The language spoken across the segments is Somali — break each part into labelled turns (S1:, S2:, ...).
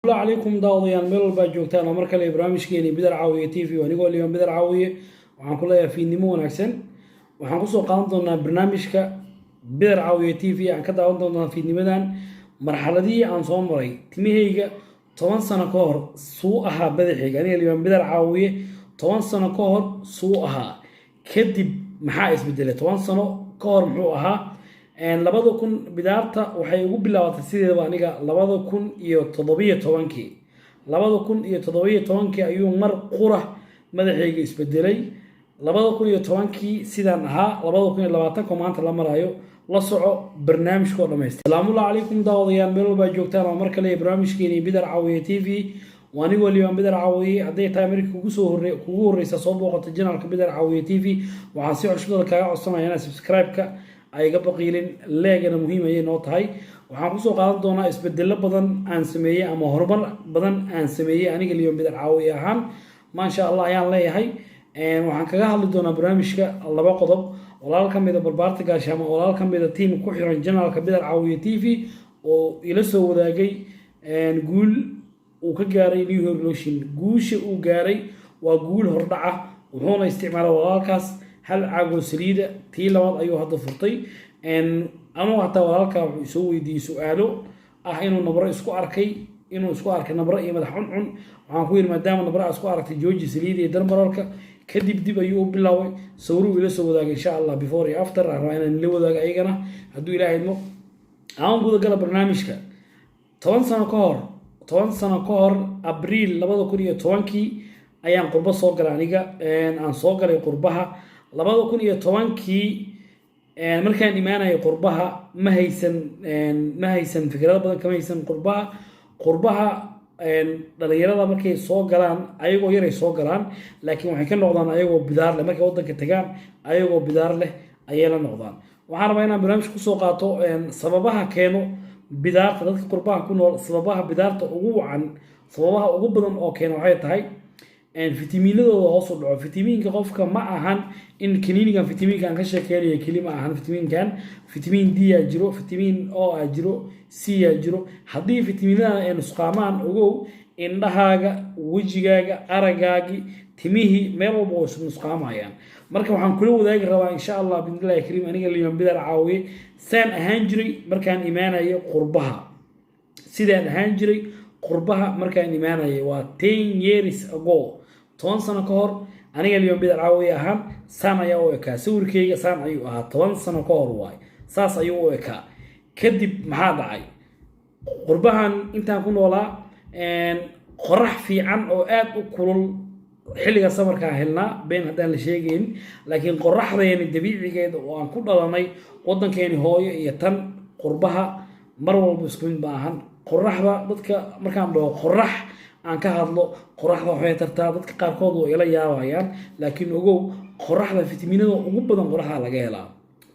S1: السلام عليكم داوديان ميل با joogtaan mar kale barnaamijkeeni Bidar Caawiye TV anigoo Leon Bidar Caawiye waxaan ku leeyahay fiidnimo wanaagsan waxaan ku soo qaadan doonaa barnaamijka Bidar Caawiye TV aan ka daawan doonaa fiidnimadan marxaladii aan soo maray timihayga 10 sano ka hor suu ahaa badaxiga aniga Leon Bidar Caawiye 10 sano ka hor suu ahaa kadib maxaa isbedelay 10 sano ka hor muxuu ahaa labada kun bidaarta waxay ugu bilaabatay sideedaba aniga 2017 ayuu mar qura madaxayga isbedelay 2010 sidaan ahaa 2020 maanta la marayo la soco barnaamijka oo dhameystay salaamu calaykum daawadayaal meel walba joogtaan oo mar kale barnaamijkeeni Bidar Caawiye TV وأنا اليوم بدر عاوي عديت أمريكا كوجو رئيس صوب وقت الجنال كبدر عاوي تي في وعسير عشرة كا أصلا هنا سبسكرايب كا أي قبل قليل لاجنا مهمة هي نقطة هاي وحنقصو قاعد دونا إسبدل بدن عن سمية أما هربر بدن عن سمية أنا اليوم بدر عاوي أهم ما شاء الله يعني لا هاي وحنكجا هل دونا برامج كا الله بقضب ولا كم إذا بربارت كاشام ولا كم إذا تيم كحير الجنال كبدر عاوي تي في ويلسوا وذا جي نقول وكجاري ليه هرلوشين جوش وجاري وجول هردعة وهنا استعمال والكاس هل عقول سريدة تيلا أيها هذا فرطي إن أنا حتى والكا يسوي دي سؤاله إنه نبرة إسكو أركي إنه إسكو أركي نبرة إيه مدحون عن كوير مدام نبرة إسكو أركي جوج سريدة يدرب والكا كدب دب أيوه بالله سورو إلى سو ذاك إن شاء الله before after أنا نلو ذاك أيجنا هدو إلى علمه أنا بقول كلا برنامج كا 10 سنة كهر 10 sano ka hor Abriil 2010 ayaan qurbo soo galay aniga aan soo galay qurbaha 2010 markaan imaanay qurbaha ma haysan fikrado badan kama haysan qurbaha dhalinyarada markay soo galaan ayagoo yar ay soo galaan laakiin waxay ka noqdaan ayagoo bidaar leh markay wadanka tagaan ayagoo bidaar leh ayay la noqdaan waxaan rabaa inaan barnaamij ku soo qaato sababaha keeno bidaarta dadka qurbaha ku nool sababaha bidaarta ugu wacan sababaha ugu badan oo keena waxay tahay fitamiinadooda hoos u dhaco fitamiinka qofka ma ahan in kiniinigan fitamiinka aan ka sheekeeyo kelima ahan fitamiinkan fitamiin D aa jiro fitamiin O aa jiro C aa jiro haddii fitamiinada ay nusqaamaan ogow indhahaaga wajigaaga aragaagi timihii meel walba way nusqaamayaan marka waxaan kula wadaagi rabaa insha Allah bidilaahi kariim aniga Leon Bidar Caawiye saan ahaan jiray markaan imaanayo qurbaha sidaan ahaan jiray qurbaha markaan imaanayo waa 10 years ago 10 sano ka hor aniga Leon Bidar Caawiye ahaan saan ayaa u ekaa sawirkayga saan ayuu ahaa 10 sano ka hor waay saas ayuu u ekaa kadib maxaa dhacay qurbahan intaan ku noolaa qorax fiican oo aad u kulul xilliga samarka helnaa been hadaan la sheegayn laakiin qoraxdeena dabiicigeeda oo aan ku dhalanay wadankeeni hooyo iyo tan qurbaha mar walba isku mid baahan qoraxda dadka markaan dhaho qorax aan ka hadlo qoraxda waxay tartaa dadka qaarkood oo ila yaabayaan laakiin ogow qoraxda fitamiinada ugu badan qoraxda laga helaa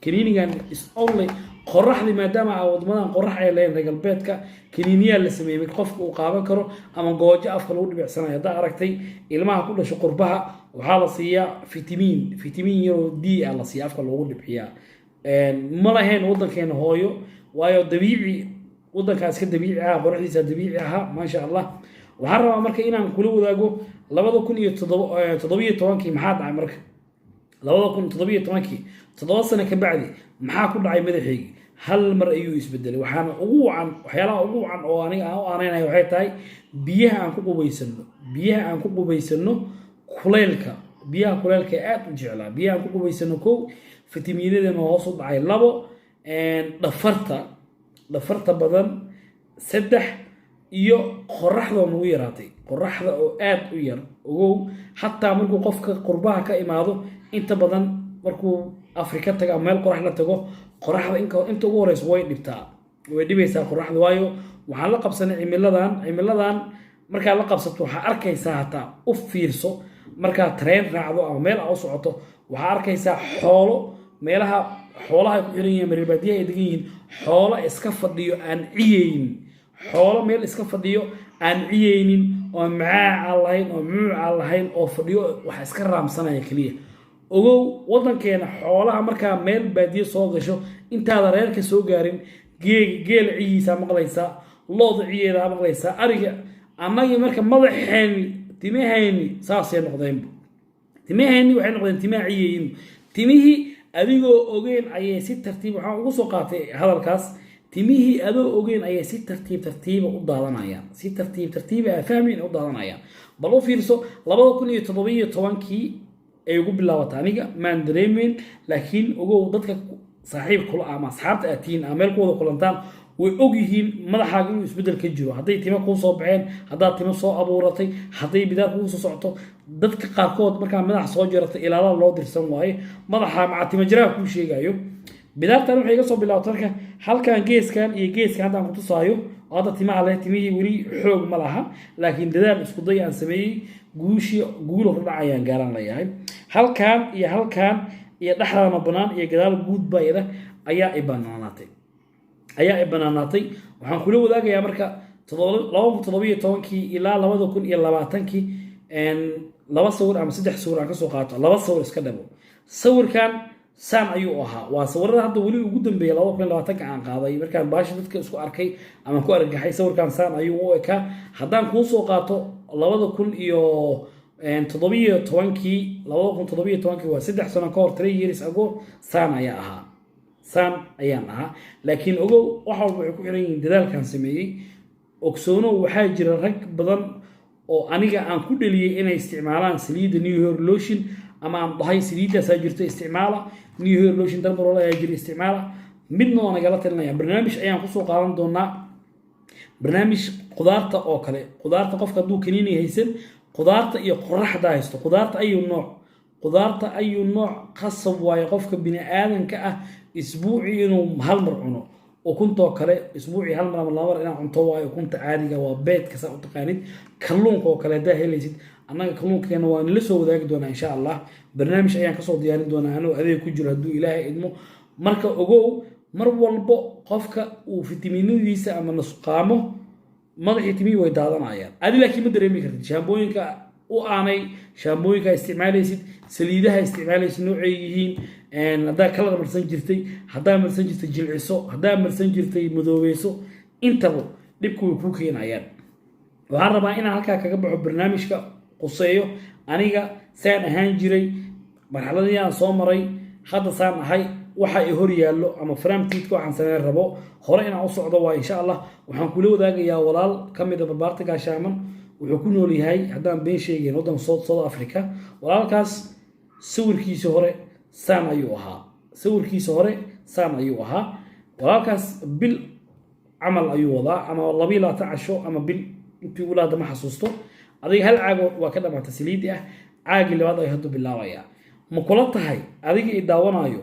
S1: kiniinigan is only qoraxdi maadaama wadamadan qorax ay leeyahay galbeedka kiniiniya la sameeyay qofka uu qaadan karo ama goojo afka lagu dhibicsanayo hada aragtay ilmaha ku dhashay qurbaha waxa la siiyaa fitamiin yaro D ah la siiyaa afka lagu dhibciyaa ma lahayn wadankeena hooyo waayo dabiici wadankaas ka dabiici ah qoraxdiisa dabiici ah ma sha Allah waxaan rabaa marka inaan kula wadaago 2017 maxaa dhacay marka 2017 7 sano ka bacdi maxaa ku dhacay madaxayga hal mar ayuu isbedelay waxaana ugu wacan waxyaalaha ugu wacan oo aniga aan u aaneynay waxay tahay biyaha aan ku qubaysano kuleylka biyaha kuleylka aad u jeclaa biyaha aan ku qubaysano kow fitamiinadana hoos u dhacay labo dhafarta badan saddex iyo qoraxda ugu yaraatay qoraxda oo aad u yar ogow hatta markuu qofka qurbaha ka imaado inta badan markuu Afrika taga meel qorax la tago qoraxda inta ugu horeysa way dhibaysaa qoraxda waayo waxaan la qabsanay cimiladan markaa la qabsato waxa arkaysaa hata u fiirso markaa train raacdo ama meel aad u socoto waxa arkaysaa xoolo meelaha xoolaha ku xiran yihiin maribadiyaha ay degan yihiin xoolo iska fadhiyo aan ciyeyn xoolo meel iska fadhiyo aan ciyeynin oo macaa lahayn oo fadhiyo waxa iska raamsanaya kaliya ogow wadankeena xoolaha markaa meel baadiye soo gasho intaada reerka soo gaarin geel ciisa maqlaysa looda ciyeeda maqlaysa annagii marka madaxeeni timahayni saasay noqdeen timahayni waxay noqdeen timaha ciyayin timihii adigoo ogeyn ayay si tartiib waxaan ugu soo qaatay hadalkaas timihii adoo ogeyn ayay si tartiib u daadanayaan si tartiib ah fahmin u daadanayaan bal u fiirso 2017kii ay ugu bilaabatay aniga maan dareemeyn laakiin ogow dadka saaxiib kula ama asxaabta atiin ama meel ku wada kulantaan way og yihiin madaxaaga inuu isbedel ka jiro hadday timo kuu soo baxeen haddaad timo soo abuuratay hadday bidaar kugu soo socoto dadka qaarkood markaa madaxa soo jarata ilaalada loo dirsan waaye madaxa maca timo jiraha kuu sheegayo bidaartan waxay iga soo bilaabtay marka halkan geeskan iyo geeskan haddaan ku tusaayo oo hadda timaha leh timihii weli xoog ma laha laakiin dadaal isku day aan sameeyey guulo rudhac ayaan gaaran layahay halkan iyo dhexdaana bannaan iyo gadaal guud bayda ayaa i banaanaatay waxaan kula wadaagayaa marka 2017kii ilaa 2020kii laba sawir ama saddex sawir aan ka soo qaato laba sawir iska dhabo sawirkan saan ayuu ahaa waa sawirada hadda weli ugu dambeeyay 2020 aan qaaday markaan baashi dadka isku arkay ama ku argagaxay sawirkan saan ayuu u ekaa haddaan kuu soo qaato 2017kii waa 3 sano ka hor 3 years ago saan ayaan ahaa laakiin ogow wax walba waxay ku xiran yihiin dadaalkan sameeyey ogsoono waxaa jira rag badan oo aniga aan ku dhaliyay inay isticmaalaan saliidda New Hair Lotion ama aan dhahay saliiddaasaa jirto isticmaala New Hair Lotion dalmaroola ayaa jira isticmaala midna waa nagala talinaya barnaamij ayaan kusoo qaadan doonaa barnaamij qudaarta oo kale qudaarta qofka hadduu kaniini haysan qudaarta iyo qoraxda haysto qudaarta ayuu nooc qasab waaye qofka bini'aadanka ah isbuuci inuu hal mar cuno ukunta oo kale isbuuci hal mar ama laba mar inaan cunto waayo ukunta caadiga waa beedka saa u taqaanid kalluunka oo kale haddaa helaysid annaga kalluunkeena waa nila soo wadaagi doonaa insha allah barnaamij ayaan kasoo diyaarin doonaa anuu adeeg ku jiro hadduu ilaahay idmo marka ogow mar walbo qofka uu fitamiinadiisa ama nusqaamo madaxii timihii way daadanayaan adi laakiin ma dareemi kartid shaambooyinka u aanay shaambooyinka isticmaalaysid saliidaha isticmaalaysid noocay yihiin haddaa kalar marsan jirtay haddaa marsan jirtay jilciso haddaa marsan jirtay madoobeyso intaba dhibku way kuu keenayaan waxaan rabaa inaan halkaa kaga baxo barnaamijka quseeyo aniga saan ahaan jiray marxaladii aan soo maray hadda saan ahay waxa ay hor yaallo ama faraamtiidka waxaan sameyn rabo hore inaan u socdo waa insha allah waxaan kula wadaagayaa walaal ka mid a barbaarta gaashaaman wuxuu ku nool yahay haddaan been sheegayn waddanka South Africa walaalkaas sawirkiisa hore saan ayuu ahaa walaalkaas bil camal ayuu wadaa ama 22 casho ama bil intii walaada ma xasuusto adiga hal caago waa ka dhamaatay saliid ah caagi labaad ay haddu bilaabayaa ma kula tahay adiga i daawanayo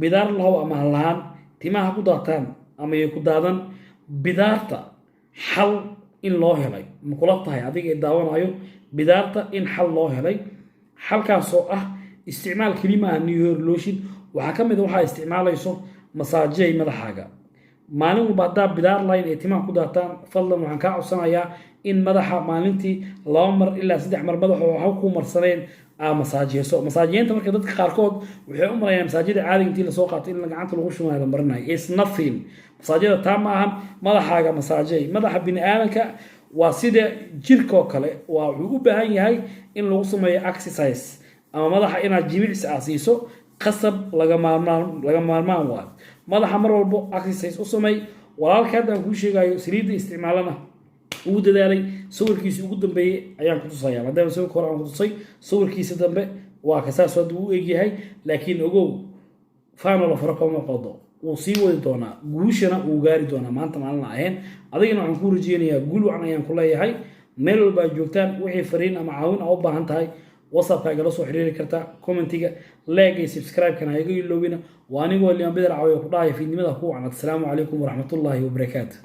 S1: bidaar lahow ama lahaan timaha ku daataan ama ay ku daadan bidaarta xal in loo helay ma kula tahay adiga i daawanayo bidaarta in xal loo helay xalkaasoo ah isticmaal kalimaha New Hair Lotion waxaa ka mid ah waxaa isticmaalayso masaajay madaxaaga maalin walba haddaa bidaar line ee timaha ku daataan fadlan waxaan kaa codsanayaa in madaxa maalintii 2 mar ilaa 3 mar madaxa waxa ku marsaneen masaajiyeenta marka dadka qaarkood waxay u marayaan masaajida caadiga intii la soo qaato in gacanta lagu shumayo la marinayo is nothing masaajida taa ma ahan madaxaaga masaajay madaxa bini'aadanka waa sida jirka oo kale waa wuxuu u baahan yahay in lagu sameeyo exercise ama madaxa inaad jimicsi siiso qasab laga maarmaan waa madaxa mar walbo exercise u sameey walaalka hadda aan kuu sheegayo saliidda isticmaalana ugu dadaalay sawirkiisa ugu dambeeyay ayaan ku tusayaa maadaama sawirka hore aan ku tusay sawirkiisa dambe waa ka saas hadda uu egyahay laakiin ogow faano la faro kama qodo wuu sii wadi doonaa guushana uu gaari doonaa maanta maalin ahayn adigana waxaan ku rajeynayaa guul wacan ayaan ku leeyahay meel walba aad joogtaan wixii fariin ama caawin u baahan tahay whatsappka igala soo xiriiri kartaa commentiga like iyo subscribe-kana ha iga iloobina waa anigoo Liam Bidar caawiyo ku dhahay fiidnimada ku wacan assalaamu calaykum waraxmatullaahi wabarakaatuh